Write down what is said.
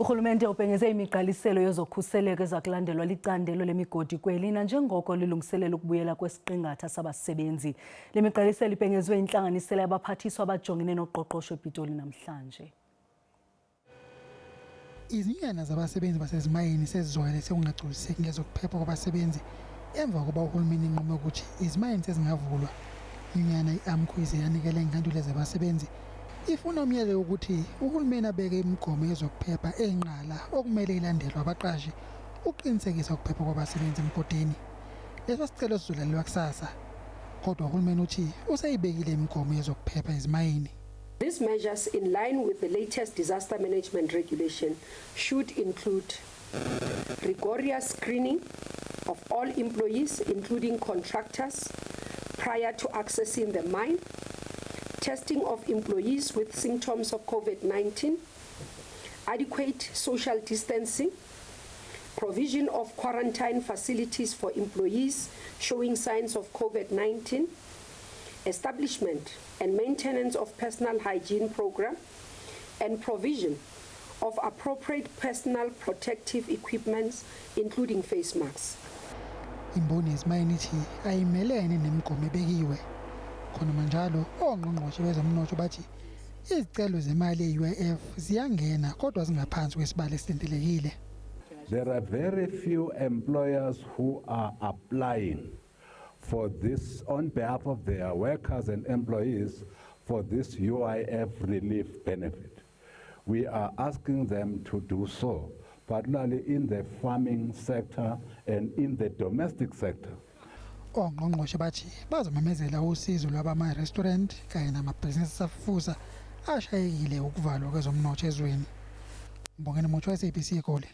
Urhulumente ubhengeze imigqaliselo yezokhuseleko ezakulandelwa licandelo lemigodi kweli nanjengoko lilungiselela ukubuyela kwesiqingatha sabasebenzi. Lemigqaliselo ibhengezwe yintlanganisela yabaphathiswa abajongene noqoqosho ePitoli namhlanje. Izinyana zabasebenzi basezimayini sezizwele sekungagculiseki ngezokuphepha kwabasebenzi emva kokuba uhulumeni inqume ukuthi izimayini sezingavulwa. Inyana i-AMCU yanikela ingandule zabasebenzi ifuna umyalelo ukuthi uhulumeni abeke imigomo yezokuphepha enqala okumele ilandelwe abaqashi uqinisekisa ukuphepha kwabasebenzi emgodini. Leso sicelo sizolaliwa kusasa kodwa uhulumeni uthi useyibekile imigomo yezokuphepha ezimayini. These measures, in line with the latest disaster management regulation, should include rigorous screening of all employees, including contractors, prior to accessing the mine, testing of employees with symptoms of COVID-19, adequate social distancing, provision of quarantine facilities for employees showing signs of COVID-19, establishment and maintenance of personal hygiene program, and provision of appropriate personal protective equipment, including face masks. Imboni yezimayini ithi ayimelene nemigomo ebekiwe. Khona manjalo ongqongqoshe bezomnotho bathi izicelo zemali ye-UIF ziyangena kodwa zingaphansi kwesibalo esilindelekile. There are very few employers who are applying for this on behalf of their workers and employees for this UIF relief benefit. We are asking them to do so, particularly in the farming sector and in the domestic sector. Ongqongqoshe bathi bazomemezela usizo lwabama-restaurant kanye namabhizinisi afufusa ashayekile ukuvalwa kwezomnotho ezweni. Mbongeni Motsho, SABC eGoli.